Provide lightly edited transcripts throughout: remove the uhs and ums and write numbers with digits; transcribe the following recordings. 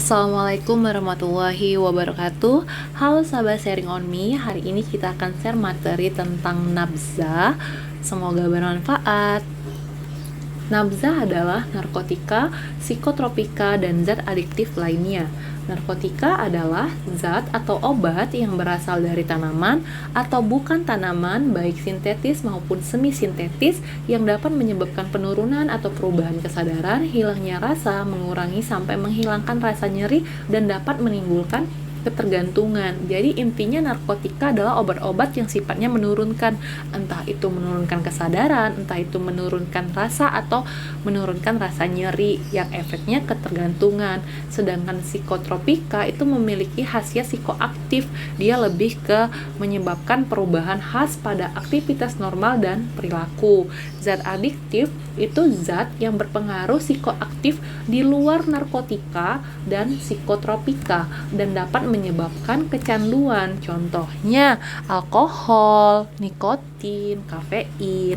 Assalamualaikum warahmatullahi wabarakatuh. Halo sahabat sharing on me. Hari ini kita akan share materi tentang nabzah. Semoga bermanfaat. Nabzah adalah narkotika, psikotropika, dan zat adiktif lainnya. Narkotika adalah zat atau obat yang berasal dari tanaman atau bukan tanaman, baik sintetis maupun semi-sintetis, yang dapat menyebabkan penurunan atau perubahan kesadaran, hilangnya rasa, mengurangi sampai menghilangkan rasa nyeri, dan dapat menimbulkan ketergantungan. Jadi intinya narkotika adalah obat-obat yang sifatnya menurunkan, entah itu menurunkan kesadaran, entah itu menurunkan rasa atau menurunkan rasa nyeri yang efeknya ketergantungan. Sedangkan psikotropika itu memiliki khasiat psikoaktif, dia lebih ke menyebabkan perubahan khas pada aktivitas normal dan perilaku. Zat adiktif itu zat yang berpengaruh psikoaktif di luar narkotika dan psikotropika dan dapat menyebabkan kecanduan, contohnya alkohol, nikotin, kafein.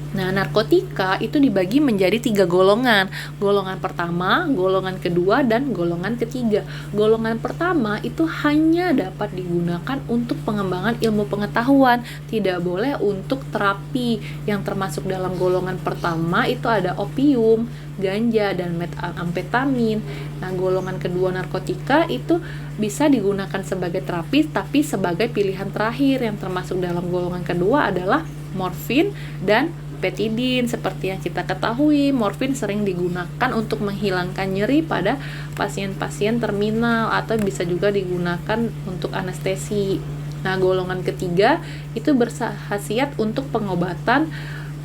Nah, narkotika itu dibagi menjadi 3 golongan. Golongan pertama, golongan kedua, dan golongan ketiga. Golongan pertama itu hanya dapat digunakan untuk pengembangan ilmu pengetahuan, tidak boleh untuk terapi. Yang termasuk dalam golongan pertama itu ada opium, ganja, dan metamfetamin. Nah, golongan kedua narkotika itu bisa digunakan sebagai terapi, tapi sebagai pilihan terakhir. Yang termasuk dalam golongan kedua adalah morfin dan petidin. Seperti yang kita ketahui, morfin sering digunakan untuk menghilangkan nyeri pada pasien-pasien terminal atau bisa juga digunakan untuk anestesi. Nah, golongan ketiga itu berkhasiat untuk pengobatan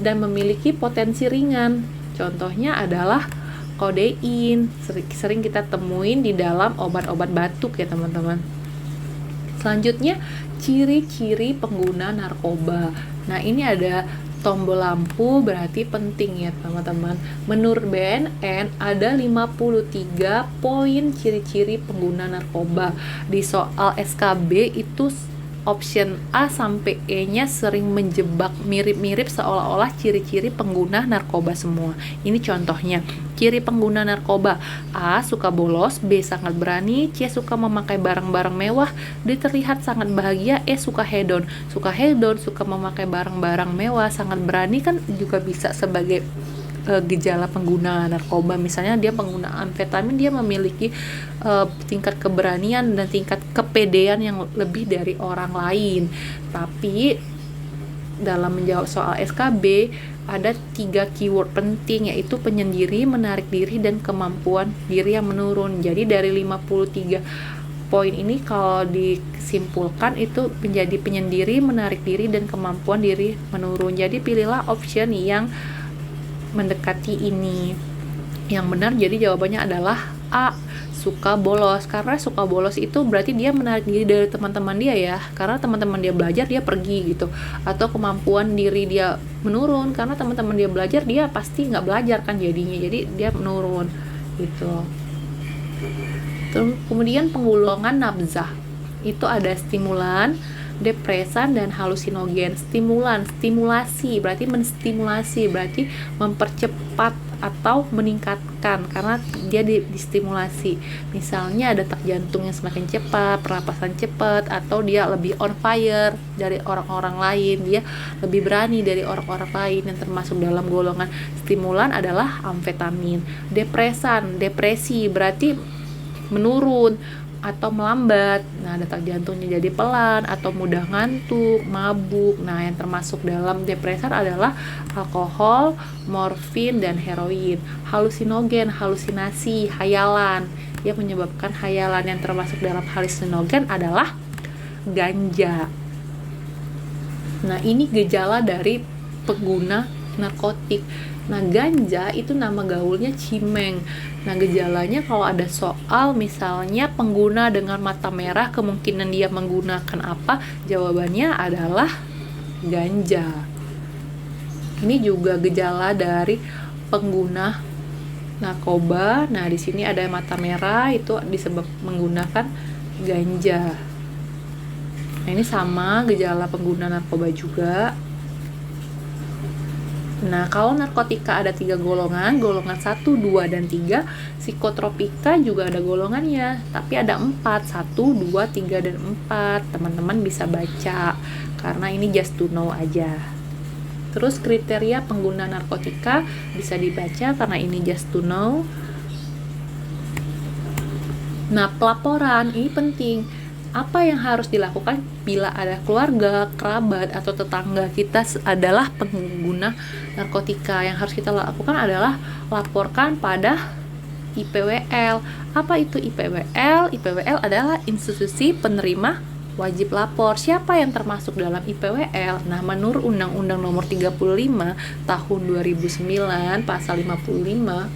dan memiliki potensi ringan. Contohnya adalah kodein, sering kita temuin di dalam obat-obat batuk ya teman-teman. Selanjutnya, ciri-ciri pengguna narkoba. Nah, ini ada tombol lampu, berarti penting ya teman-teman. Menurut BNN ada 53 poin ciri-ciri pengguna narkoba. Di soal SKB itu option A sampai E-nya sering menjebak, mirip-mirip seolah-olah ciri-ciri pengguna narkoba semua. Ini contohnya. Ciri pengguna narkoba: A. Suka bolos, B. Sangat berani, C. Suka memakai barang-barang mewah, D. Terlihat sangat bahagia, E. Suka hedon, suka memakai barang-barang mewah, sangat berani kan juga bisa sebagai gejala pengguna narkoba. Misalnya dia pengguna amfetamin, dia memiliki tingkat keberanian dan tingkat kepedean yang lebih dari orang lain. Tapi dalam menjawab soal SKB ada 3 keyword penting, yaitu penyendiri, menarik diri, dan kemampuan diri yang menurun. Jadi dari 53 poin ini kalau disimpulkan itu menjadi penyendiri, menarik diri, dan kemampuan diri menurun. Jadi pilihlah option yang mendekati ini. Yang benar jadi jawabannya adalah A, suka bolos. Karena suka bolos itu berarti dia menarik diri dari teman-teman dia ya, karena teman-teman dia belajar dia pergi gitu. Atau kemampuan diri dia menurun karena teman-teman dia belajar, dia pasti nggak belajar kan jadinya, jadi dia menurun gitu. Terus kemudian penggolongan nabzah itu ada stimulan, depresan, dan halusinogen. Stimulasi berarti menstimulasi, berarti mempercepat atau meningkatkan karena dia distimulasi. Misalnya ada detak jantung yang semakin cepat, pernapasan cepat, atau dia lebih on fire dari orang-orang lain, dia lebih berani dari orang-orang lain. Yang termasuk dalam golongan stimulan adalah amfetamin. Depresi berarti menurun atau melambat. Nah, detak jantungnya jadi pelan atau mudah ngantuk, mabuk. Nah, yang termasuk dalam depresan adalah alkohol, morfin, dan heroin. Halusinogen, halusinasi, hayalan. Yang menyebabkan hayalan. Yang termasuk dalam halusinogen adalah ganja. Nah, ini gejala dari pengguna narkotik. Nah, ganja itu nama gaulnya cimeng. Nah, gejalanya kalau ada soal misalnya pengguna dengan mata merah, kemungkinan dia menggunakan apa? Jawabannya adalah ganja. Ini juga gejala dari pengguna narkoba. Nah, di sini ada mata merah, itu disebab menggunakan ganja. Nah, ini sama gejala pengguna narkoba juga. Nah, kalau narkotika ada 3 golongan 1, 2, dan 3. Psikotropika juga ada golongannya, tapi ada 4, 1, 2, 3, dan 4. Teman-teman bisa baca, karena ini just to know aja. Terus kriteria pengguna narkotika bisa dibaca karena ini just to know. Nah, pelaporan ini penting. Apa yang harus dilakukan bila ada keluarga, kerabat, atau tetangga kita adalah pengguna narkotika? Yang harus kita lakukan adalah laporkan pada IPWL. Apa itu IPWL? IPWL adalah institusi penerima wajib lapor. Siapa yang termasuk dalam IPWL? Nah, menurut Undang-Undang Nomor 35 Tahun 2009 Pasal 55,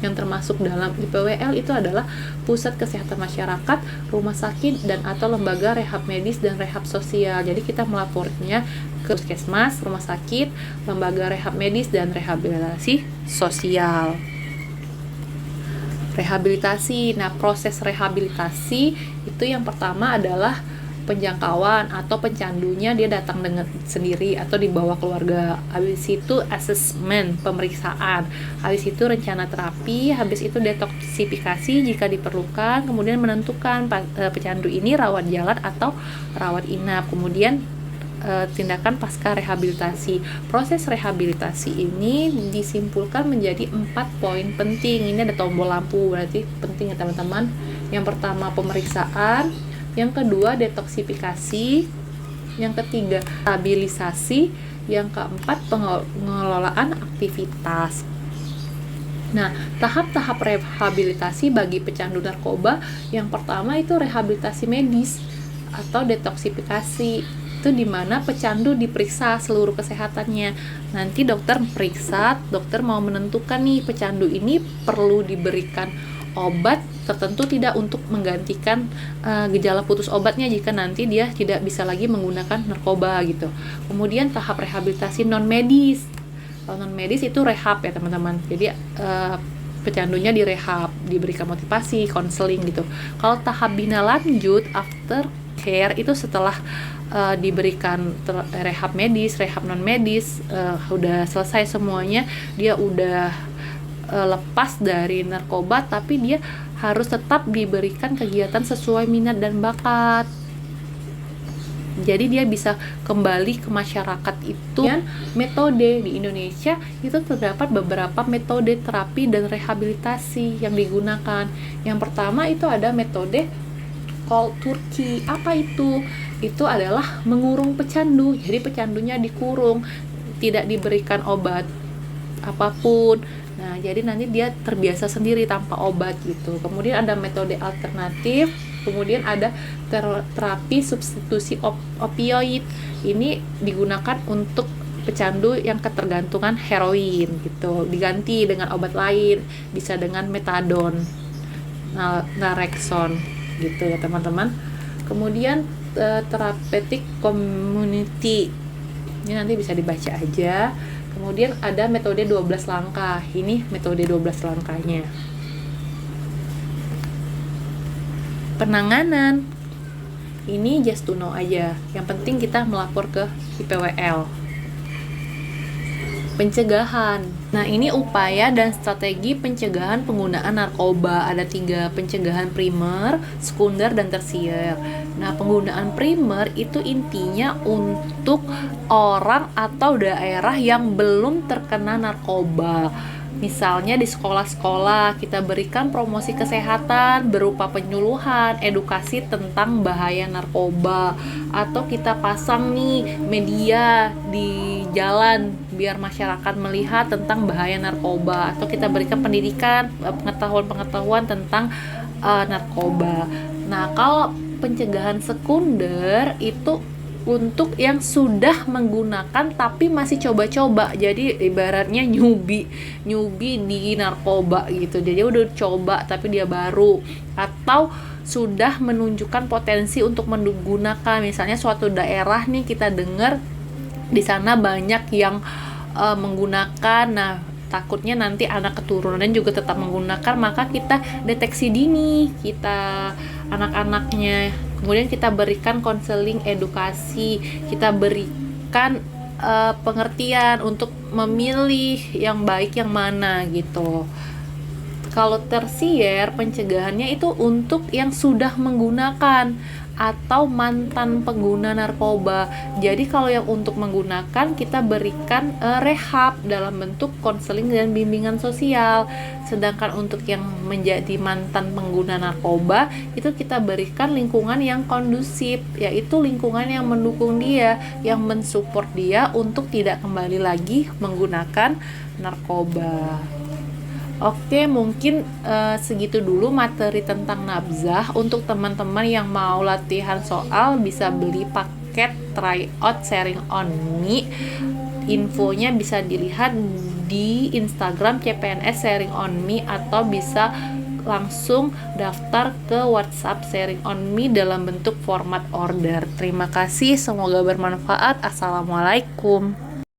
yang termasuk dalam IPWL itu adalah pusat kesehatan masyarakat, rumah sakit, dan atau lembaga rehab medis dan rehab sosial. Jadi kita melapornya ke puskesmas, rumah sakit, lembaga rehab medis, dan rehabilitasi sosial. Rehabilitasi. Nah, proses rehabilitasi itu yang pertama adalah penjangkauan atau pencandunya dia datang dengan sendiri atau dibawa keluarga. Habis itu asesmen, pemeriksaan. Habis itu rencana terapi. Habis itu detoksifikasi jika diperlukan. Kemudian menentukan pecandu ini rawat jalan atau rawat inap. Kemudian tindakan pasca rehabilitasi. Proses rehabilitasi ini disimpulkan menjadi 4 poin penting. Ini ada tombol lampu, berarti penting ya teman-teman. Yang pertama pemeriksaan, yang kedua detoksifikasi, yang ketiga stabilisasi, yang keempat pengelolaan aktivitas. Nah, tahap-tahap rehabilitasi bagi pecandu narkoba, yang pertama itu rehabilitasi medis atau detoksifikasi. Itu dimana pecandu diperiksa seluruh kesehatannya. Nanti dokter periksa, dokter mau menentukan nih pecandu ini perlu diberikan obat tertentu tidak untuk menggantikan gejala putus obatnya jika nanti dia tidak bisa lagi menggunakan narkoba gitu. Kemudian tahap rehabilitasi non medis. Kalau non medis itu rehab ya teman-teman. Jadi pecandunya direhab, diberikan motivasi, konseling gitu. Kalau tahap bina lanjut after care itu setelah diberikan rehab medis, rehab non medis, udah selesai semuanya, dia udah lepas dari narkoba, tapi dia harus tetap diberikan kegiatan sesuai minat dan bakat. Jadi dia bisa kembali ke masyarakat itu. Dan metode di Indonesia itu terdapat beberapa metode terapi dan rehabilitasi yang digunakan. Yang pertama itu ada metode cold turkey. Apa itu? Itu adalah mengurung pecandu. Jadi pecandunya dikurung, tidak diberikan obat apapun. Nah, jadi nanti dia terbiasa sendiri tanpa obat gitu. Kemudian ada metode alternatif, kemudian ada terapi substitusi opioid. Ini digunakan untuk pecandu yang ketergantungan heroin gitu. Diganti dengan obat lain, bisa dengan metadon, naltrexone gitu ya teman-teman. Kemudian therapeutic community. Ini nanti bisa dibaca aja. Kemudian ada metode 12 langkah. Ini metode 12 langkahnya. Penanganan. Ini just to know aja. Yang penting kita melapor ke IPWL. Pencegahan. Nah, ini upaya dan strategi pencegahan penggunaan narkoba. Ada 3, pencegahan primer, sekunder, dan tersier. Nah, penggunaan primer itu intinya untuk orang atau daerah yang belum terkena narkoba. Misalnya di sekolah-sekolah kita berikan promosi kesehatan berupa penyuluhan, edukasi tentang bahaya narkoba, atau kita pasang nih media di jalan biar masyarakat melihat tentang bahaya narkoba, atau kita berikan pendidikan, pengetahuan-pengetahuan tentang narkoba. Nah, kalau pencegahan sekunder itu untuk yang sudah menggunakan tapi masih coba-coba. Jadi ibaratnya newbie di narkoba gitu. Jadi udah coba tapi dia baru, atau sudah menunjukkan potensi untuk menggunakan. Misalnya suatu daerah nih kita dengar di sana banyak yang menggunakan. Nah, takutnya nanti anak keturunan juga tetap menggunakan, maka kita deteksi dini, kita anak-anaknya. Kemudian kita berikan konseling edukasi, kita berikan pengertian untuk memilih yang baik yang mana gitu. Kalau tersier, pencegahannya itu untuk yang sudah menggunakan atau mantan pengguna narkoba. Jadi kalau yang untuk menggunakan, kita berikan rehab dalam bentuk konseling dan bimbingan sosial. Sedangkan untuk yang menjadi mantan pengguna narkoba, itu kita berikan lingkungan yang kondusif, yaitu lingkungan yang mendukung dia, yang mensupport dia untuk tidak kembali lagi menggunakan narkoba. Oke, mungkin segitu dulu materi tentang nabzah. Untuk teman-teman yang mau latihan soal bisa beli paket tryout sharing on me. Infonya bisa dilihat di Instagram CPNS sharing on me atau bisa langsung daftar ke WhatsApp sharing on me dalam bentuk format order. Terima kasih, semoga bermanfaat. Assalamualaikum.